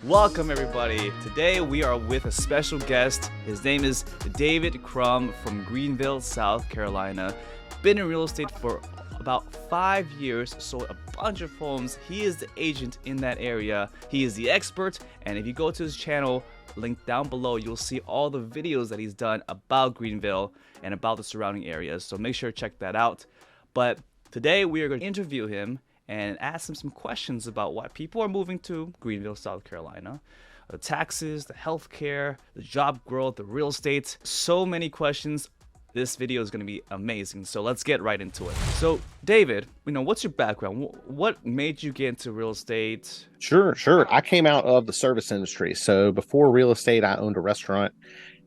Welcome everybody. Today we are with a special guest. His name is David Crum from Greenville, South Carolina. Been in real estate for about 5 years, sold a bunch of homes. He is the agent in that area. He is the expert, and if you go to his channel, linked down below, you'll see all the videos that he's done about Greenville and about the surrounding areas. So make sure to check that out. But today we are going to interview him and ask him some questions about why people are moving to Greenville, South Carolina. The taxes, the healthcare, the job growth, the real estate. So many questions. This video is going to be amazing. So let's get right into it. So David, what's your background? What made you get into real estate? Sure. I came out of the service industry. So before real estate, I owned a restaurant,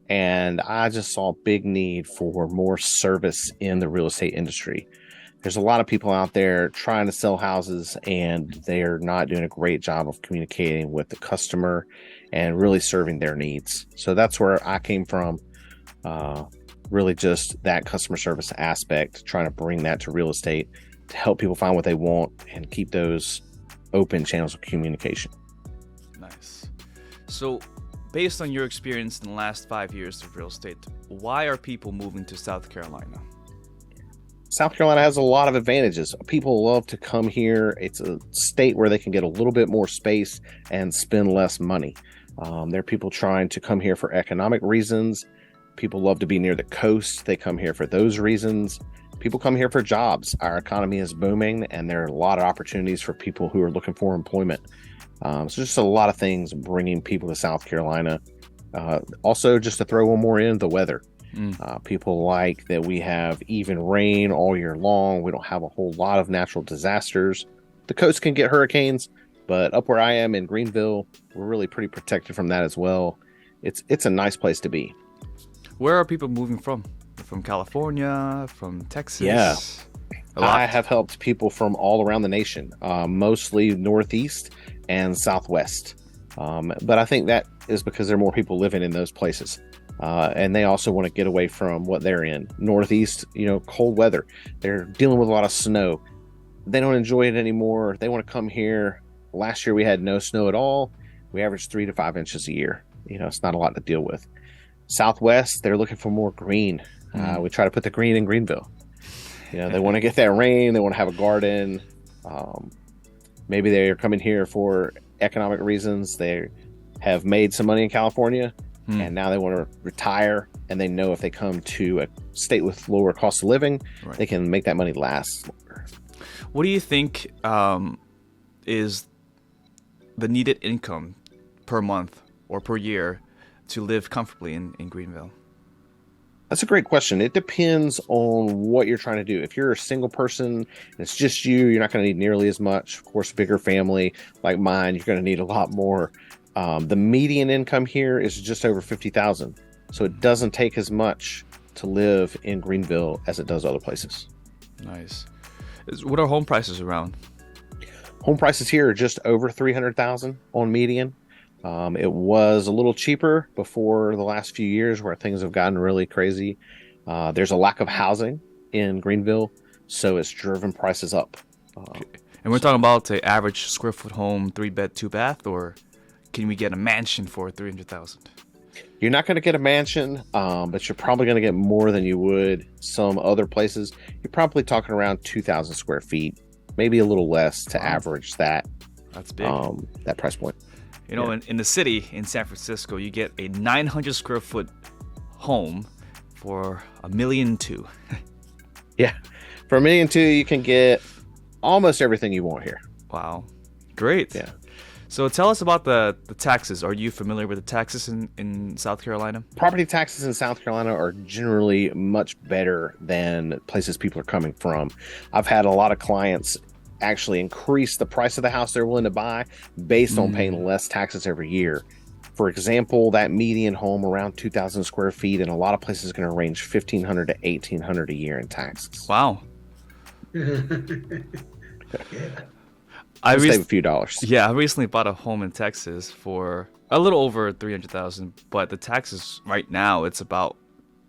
and I just saw a big need for more service in the real estate industry. There's a lot of people out there trying to sell houses, and they're not doing a great job of communicating with the customer and really serving their needs. So that's where I came from. Really just that customer service aspect, trying to bring that to real estate to help people find what they want and keep those open channels of communication. Nice. So based on your experience in the last 5 years of real estate, why are people moving to South Carolina? South Carolina has a lot of advantages. People love to come here. It's a state where they can get a little bit more space and spend less money. There are people trying to come here for economic reasons. People love to be near the coast. They come here for those reasons. People come here for jobs. Our economy is booming, and there are a lot of opportunities for people who are looking for employment. So just a lot of things bringing people to South Carolina. Also, just to throw one more in, the weather. People like that we have even rain all year long. We don't have a whole lot of natural disasters. The coast can get hurricanes, but up where I am in Greenville, we're really pretty protected from that as well. It's a nice place to be. Where are people moving from? From California, from Texas? Yeah, I have helped people from all around the nation, mostly Northeast and Southwest. But I think that is because there are more people living in those places. And they also want to get away from what they're in. Northeast, cold weather. They're dealing with a lot of snow. They don't enjoy it anymore. They want to come here. Last year we had no snow at all. We averaged 3 to 5 inches a year. It's not a lot to deal with. Southwest, they're looking for more green. We try to put the green in Greenville. They want to get that rain. They want to have a garden. Maybe they're coming here for economic reasons. They have made some money in California, and now they want to retire. And they know if they come to a state with lower cost of living, right, they can make that money last longer. What do you think is the needed income per month or per year to live comfortably in Greenville? That's a great question. It depends on what you're trying to do. If you're a single person and it's just you're not going to need nearly as much. Of course, a bigger family like mine, you're going to need a lot more. The median income here is just over $50,000. So it doesn't take as much to live in Greenville as it does other places. Nice. What are home prices around? Home prices here are just over $300,000 on median. It was a little cheaper before the last few years where things have gotten really crazy. There's a lack of housing in Greenville, so it's driven prices up. Okay. And we're talking about the average square foot home, 3-bed, 2-bath, or can we get a mansion for $300,000? You're not going to get a mansion, but you're probably going to get more than you would some other places. You're probably talking around 2,000 square feet, maybe a little less to average that. That's big. That price point. In the city, in San Francisco, you get a 900 square foot home for $1.2 million. Yeah. For $1.2 million, you can get almost everything you want here. Wow. Great. Yeah. So tell us about the taxes. Are you familiar with the taxes in South Carolina? Property taxes in South Carolina are generally much better than places people are coming from. I've had a lot of clients actually increase the price of the house they're willing to buy based on paying less taxes every year. For example, that median home around 2,000 square feet in a lot of places is going to range $1,500 to $1,800 a year in taxes. Wow. I save a few dollars. Yeah, I recently bought a home in Texas for a little over $300,000, but the taxes right now, it's about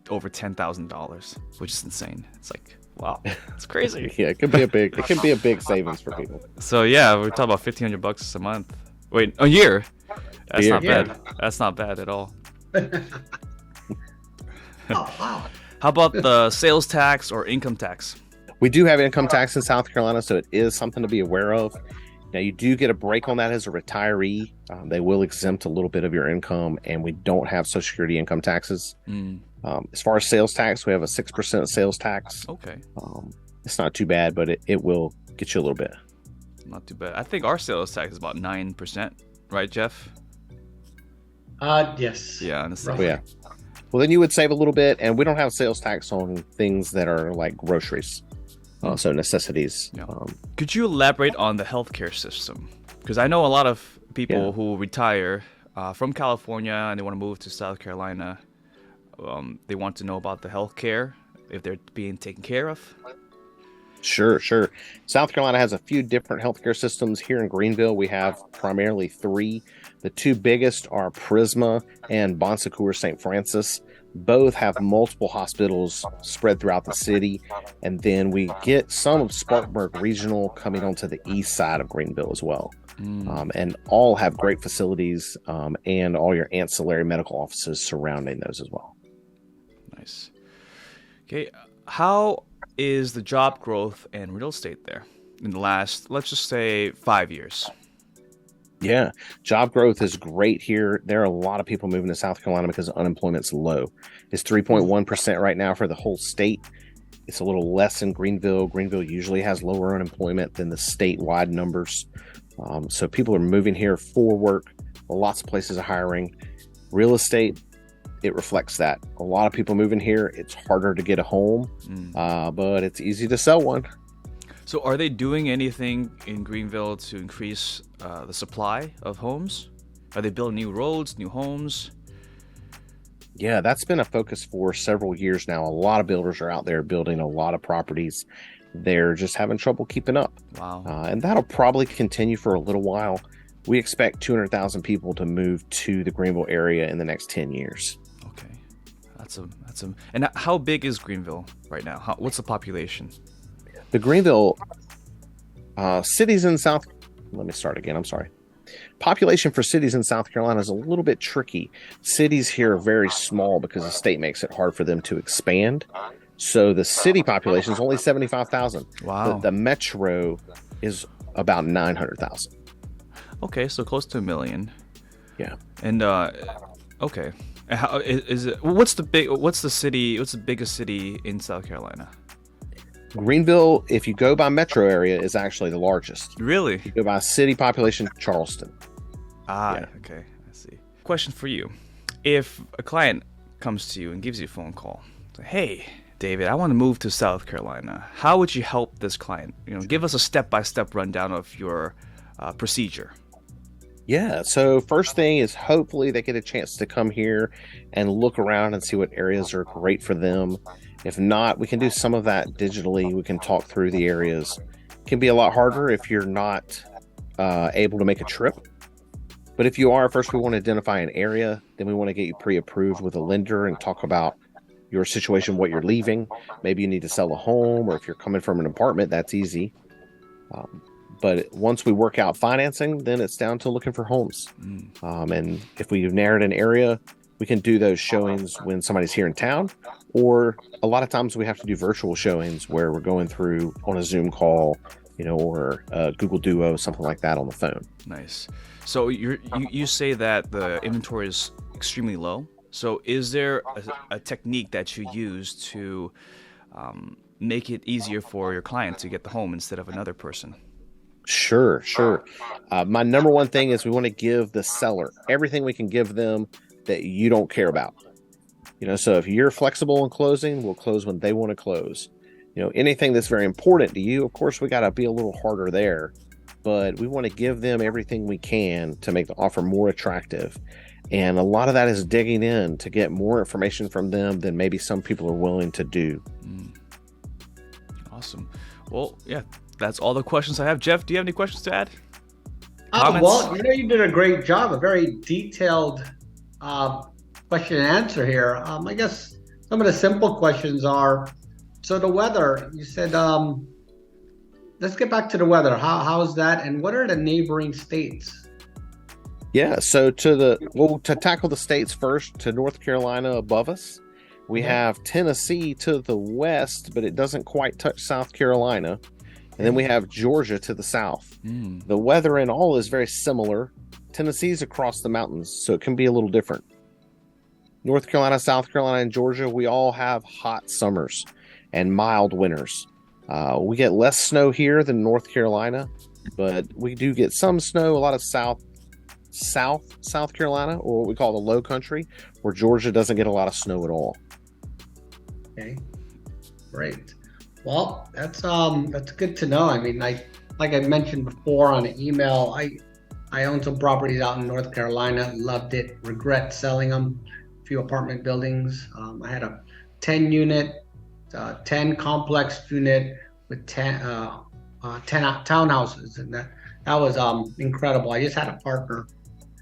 over $10,000, which is insane. It's like, wow, it's crazy. Yeah, it can be a big savings for people. So yeah, we're talking about $1,500 a month. Wait, a year. That's not Yeah. bad. That's not bad at all. Oh, wow. How about the sales tax or income tax? We do have income tax in South Carolina, so it is something to be aware of. Now, you do get a break on that as a retiree. They will exempt a little bit of your income, and we don't have Social Security income taxes. As far as sales tax, we have a 6% sales tax. Okay. It's not too bad, but it will get you a little bit. Not too bad. I think our sales tax is about 9%, right, Jeff? Yes. Yeah, honestly. Roughly. Yeah. Well, then you would save a little bit, and we don't have sales tax on things that are like groceries, so necessities. Yeah. Could you elaborate on the healthcare system? Because I know a lot of people who retire from California and they want to move to South Carolina. They want to know about the healthcare, if they're being taken care of. Sure. South Carolina has a few different healthcare systems. Here in Greenville, we have primarily 3. The 2 biggest are Prisma and Bon Secours St. Francis. Both have multiple hospitals spread throughout the city. And then we get some of Spartanburg Regional coming onto the east side of Greenville as well. And all have great facilities and all your ancillary medical offices surrounding those as well. Nice. Okay, how is the job growth and real estate there in the last, let's just say, 5 years? Yeah, job growth is great here. There are a lot of people moving to South Carolina because unemployment's low. It's 3.1% right now for the whole state. It's a little less in Greenville. Greenville usually has lower unemployment than the statewide numbers. So people are moving here for work. Lots of places are hiring. Real estate, it reflects that. A lot of people moving here. It's harder to get a home, but it's easy to sell one. So are they doing anything in Greenville to increase the supply of homes? Are they building new roads, new homes? Yeah, that's been a focus for several years now. A lot of builders are out there building a lot of properties. They're just having trouble keeping up. Wow. And that'll probably continue for a little while. We expect 200,000 people to move to the Greenville area in the next 10 years. Okay. And how big is Greenville right now? What's the population? The Greenville cities in South... Let me start again. I'm sorry. Population for cities in South Carolina is a little bit tricky. Cities here are very small because the state makes it hard for them to expand. So the city population is only 75,000. Wow. The metro is about 900,000. Okay, so close to 1 million. Yeah. And okay. How is it? What's the biggest city in South Carolina? Greenville, if you go by metro area, is actually the largest. Really? If you go by city population, Charleston. Okay, I see. Question for you: if a client comes to you and gives you a phone call, say, "Hey, David, I want to move to South Carolina. How would you help this client? Give us a step-by-step rundown of your procedure." Yeah, so first thing is hopefully they get a chance to come here and look around and see what areas are great for them. If not, we can do some of that digitally. We can talk through the areas. It can be a lot harder if you're not able to make a trip. But if you are, first we want to identify an area. Then we want to get you pre-approved with a lender and talk about your situation, what you're leaving. Maybe you need to sell a home, or if you're coming from an apartment, that's easy. But once we work out financing, then it's down to looking for homes. And if we've narrowed an area, we can do those showings when somebody's here in town, or a lot of times we have to do virtual showings where we're going through on a Zoom call, or Google Duo, something like that on the phone. Nice. So you say that the inventory is extremely low. So is there a technique that you use to make it easier for your client to get the home instead of another person? Sure. My number one thing is we want to give the seller everything we can give them that you don't care about. So if you're flexible in closing, we'll close when they want to close. Anything that's very important to you, of course, we got to be a little harder there, but we want to give them everything we can to make the offer more attractive. And a lot of that is digging in to get more information from them than maybe some people are willing to do. Awesome. Well, yeah, that's all the questions I have. Jeff, do you have any questions to add? Well, you did a great job, a very detailed question and answer here. I guess some of the simple questions are, so the weather, you said, let's get back to the weather. How's that? And what are the neighboring states? Yeah, so to tackle the states first, to North Carolina above us, we have Tennessee to the west, but it doesn't quite touch South Carolina. And then we have Georgia to the south. The weather in all is very similar. Tennessee's across the mountains, so it can be a little different. North Carolina, South Carolina, and Georgia, we all have hot summers and mild winters. We get less snow here than North Carolina, but we do get some snow, a lot of South Carolina, or what we call the low country, where Georgia doesn't get a lot of snow at all. Okay, great. Well, that's good to know. I mean, like I mentioned before on an email, I own some properties out in North Carolina, loved it, regret selling them, a few apartment buildings. I had a 10 unit, 10 complex unit with 10 townhouses, and that was incredible. I just had a partner.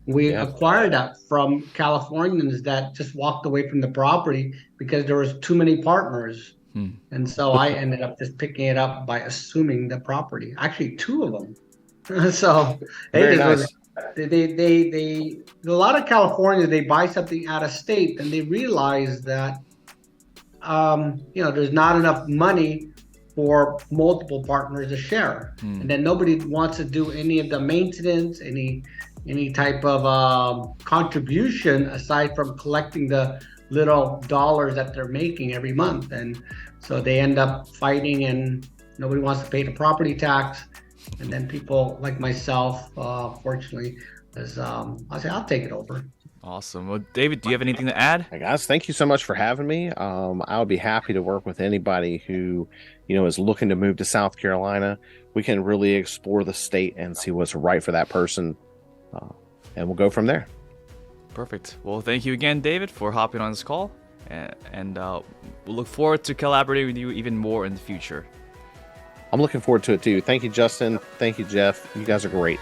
We acquired that from Californians that just walked away from the property because there was too many partners. And so I ended up just picking it up by assuming the property. Actually, two of them. So Very nice. they a lot of Californians, they buy something out of state and they realize that there's not enough money for multiple partners to share, and then nobody wants to do any of the maintenance, any type of contribution aside from collecting the little dollars that they're making every month. And so they end up fighting and nobody wants to pay the property tax. And then people like myself, fortunately, I say, I'll take it over. Awesome. Well, David, do you have anything to add? Hey guys, thank you so much for having me. I would be happy to work with anybody who, is looking to move to South Carolina. We can really explore the state and see what's right for that person. And we'll go from there. Perfect. Well, thank you again, David, for hopping on this call. And we'll look forward to collaborating with you even more in the future. I'm looking forward to it too. Thank you, Justin. Thank you, Jeff. You guys are great.